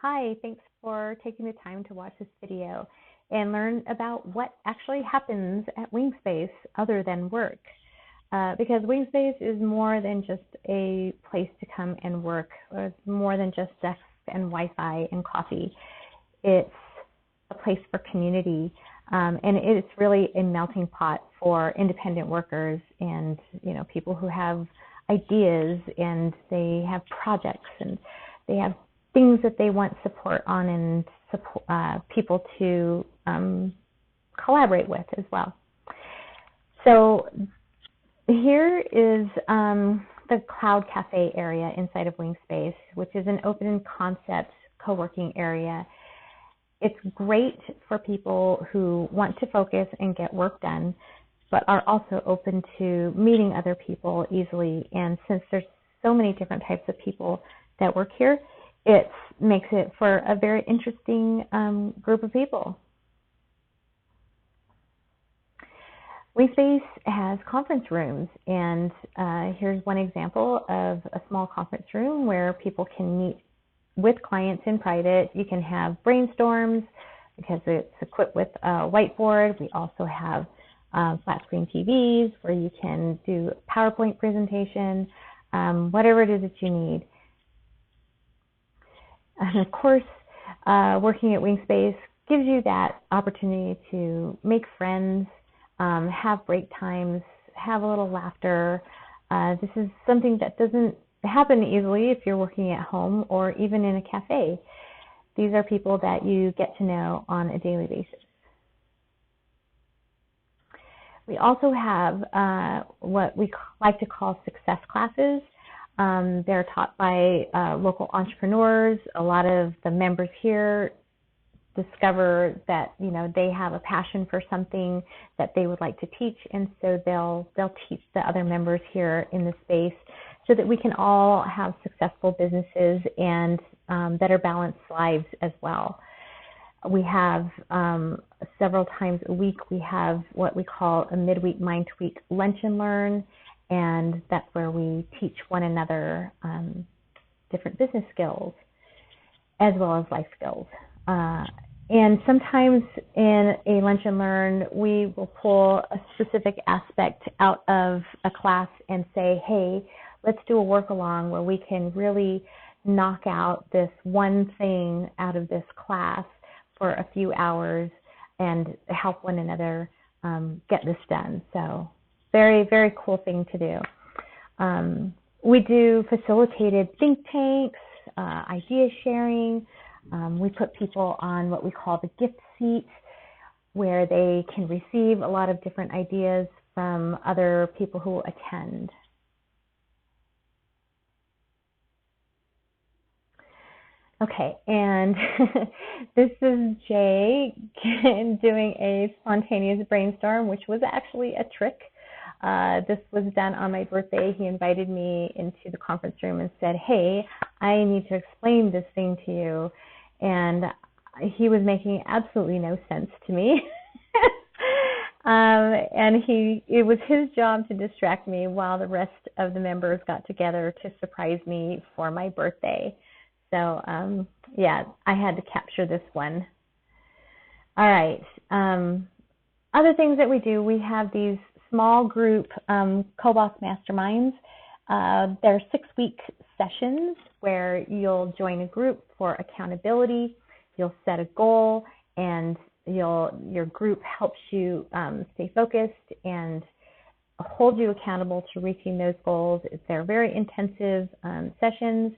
Hi, thanks for taking the time to watch this video and learn about what actually happens at WingSpace other than work. Because WingSpace is more than just a place to come and work, or it's more than just desks and Wi-Fi and coffee. It's a place for community, and it's really a melting pot for independent workers and people who have ideas and they have projects and they have things that they want support on and people to collaborate with as well. So here is the Cloud Cafe area inside of WingSpace, which is an open concept co-working area. It's great for people who want to focus and get work done, but are also open to meeting other people easily. And since there's so many different types of people that work here, it makes it for a very interesting group of people. WingSpace has conference rooms, and here's one example of a small conference room where people can meet with clients in private. You can have brainstorms because it's equipped with a whiteboard. We also have flat screen TVs where you can do a PowerPoint presentation, whatever it is that you need. And of course, working at WingSpace gives you that opportunity to make friends, have break times, have a little laughter. This is something that doesn't happen easily if you're working at home or even in a cafe. These are people that you get to know on a daily basis. We also have what we like to call success classes. They're taught by local entrepreneurs. A lot of the members here discover that they have a passion for something that they would like to teach, and so they'll teach the other members here in the space so that we can all have successful businesses and better balanced lives as well. We have several times a week we have what we call a midweek Mind Tweak Lunch and Learn, and that's where we teach one another different business skills as well as life skills. And sometimes in a lunch and learn, we will pull a specific aspect out of a class and say, hey, let's do a work along where we can really knock out this one thing out of this class for a few hours and help one another get this done. So very, very cool thing to do. We do facilitated think tanks, idea sharing. We put people on what we call the gift seat, where they can receive a lot of different ideas from other people who attend. Okay, and this is Jay doing a spontaneous brainstorm, which was actually a trick. This was done on my birthday. He invited me into the conference room and said, hey, I need to explain this thing to you. And he was making absolutely no sense to me. And it was his job to distract me while the rest of the members got together to surprise me for my birthday. So, yeah, I had to capture this one. All right. Other things that we do, we have these small group co-boss masterminds. They're 6-week sessions where you'll join a group for accountability. You'll set a goal, and your group helps you stay focused and hold you accountable to reaching those goals. They're very intensive sessions,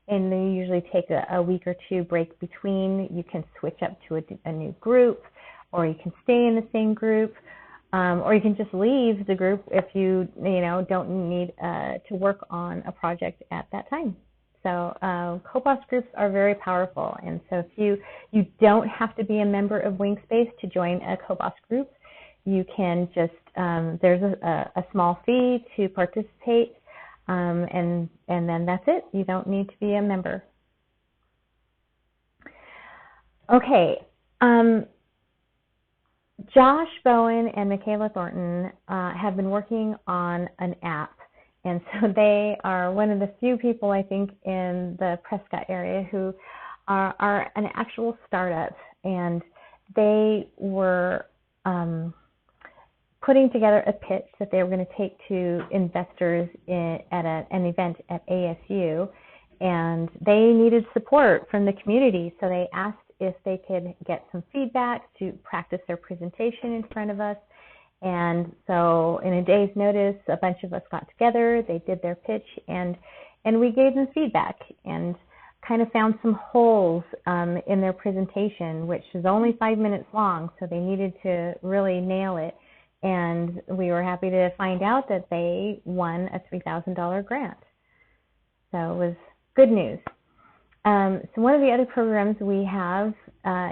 and they usually take a week or two break between. You can switch up to a new group, or you can stay in the same group. Or you can just leave the group if you don't need to work on a project at that time. So co-boss groups are very powerful, and so if you don't have to be a member of WingSpace to join a co-boss group. You can just there's a small fee to participate, and then that's it. You don't need to be a member. Okay. Josh Bowen and Michaela Thornton have been working on an app, and so they are one of the few people, I think, in the Prescott area who are an actual startup, and they were putting together a pitch that they were going to take to investors at an event at ASU, and they needed support from the community, so they asked if they could get some feedback to practice their presentation in front of us. And so in a day's notice, a bunch of us got together, they did their pitch, and we gave them feedback and kind of found some holes in their presentation, which is only 5 minutes long, so they needed to really nail it. And we were happy to find out that they won a $3,000 grant. So it was good news. So one of the other programs we have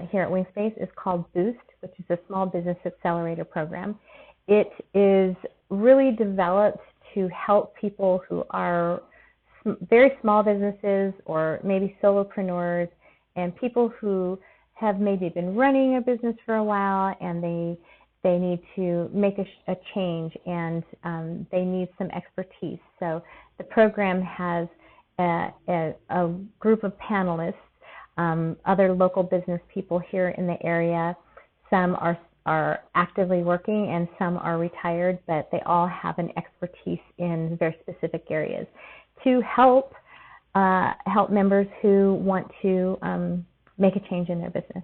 here at WingSpace is called Boost, which is a small business accelerator program. It is really developed to help people who are very small businesses or maybe solopreneurs, and people who have maybe been running a business for a while and they need to make a change, and they need some expertise. So the program has a group of panelists, other local business people here in the area. Some are actively working and some are retired, but they all have an expertise in very specific areas to help members who want to make a change in their business.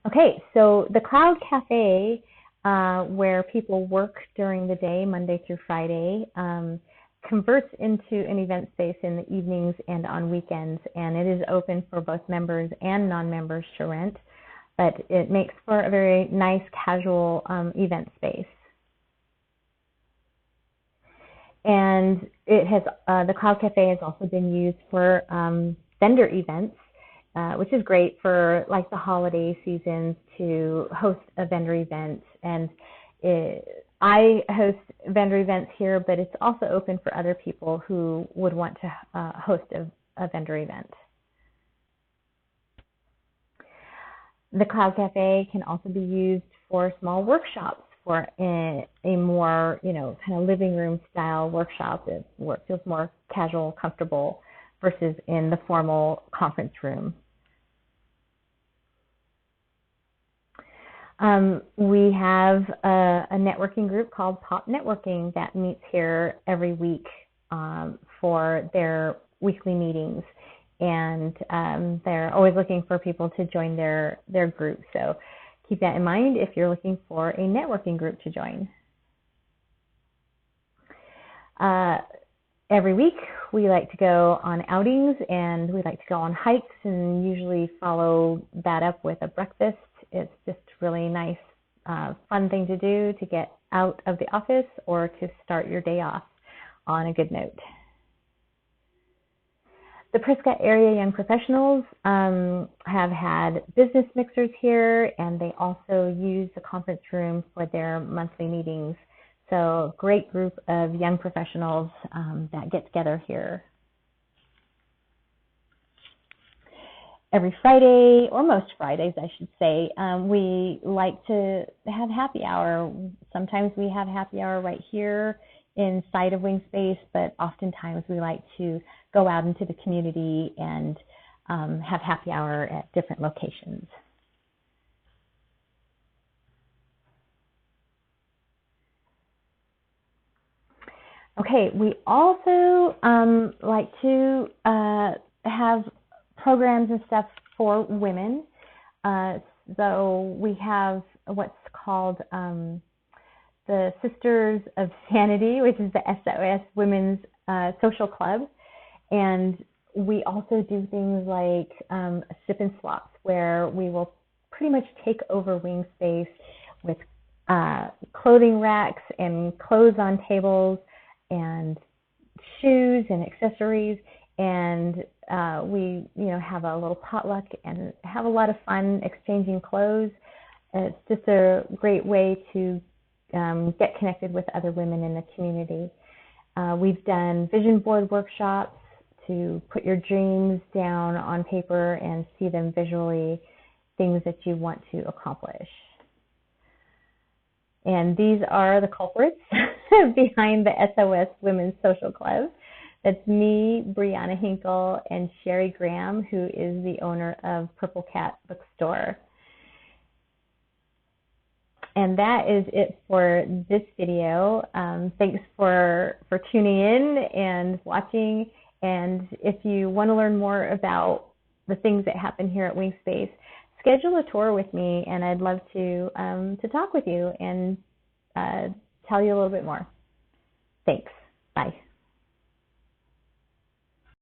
Okay, so the Cloud Cafe, where people work during the day, Monday through Friday, converts into an event space in the evenings and on weekends, and it is open for both members and non-members to rent, but it makes for a very nice casual event space. And it has the Cloud Cafe has also been used for vendor events, which is great for like the holiday seasons to host a vendor event. And I host vendor events here, but it's also open for other people who would want to host a vendor event. The Cloud Cafe can also be used for small workshops, for a more, kind of living room style workshop where it feels more casual, comfortable versus in the formal conference room. We have a networking group called Pop Networking that meets here every week for their weekly meetings, and they're always looking for people to join their group. So keep that in mind if you're looking for a networking group to join. Every week we like to go on outings, and we like to go on hikes, and usually follow that up with a breakfast. It's just really nice, fun thing to do to get out of the office or to start your day off on a good note. The Prescott area young professionals have had business mixers here, and they also use the conference room for their monthly meetings. So great group of young professionals that get together here. Every Friday, or most Fridays, I should say, we like to have happy hour. Sometimes we have happy hour right here inside of WingSpace, but oftentimes we like to go out into the community and have happy hour at different locations. Okay, we also like to have programs and stuff for women. So we have what's called the Sisters of Sanity, which is the SOS Women's Social Club. And we also do things like sip and swaps, where we will pretty much take over WingSpace with clothing racks and clothes on tables and shoes and accessories, and we have a little potluck and have a lot of fun exchanging clothes. It's just a great way to get connected with other women in the community. We've done vision board workshops to put your dreams down on paper and see them visually, things that you want to accomplish. And these are the culprits behind the SOS Women's Social Club. It's me, Brianna Hinkle, and Sherry Graham, who is the owner of Purple Cat Bookstore. And that is it for this video. Thanks for tuning in and watching. And if you want to learn more about the things that happen here at WingSpace, schedule a tour with me, and I'd love to talk with you and tell you a little bit more. Thanks. Bye.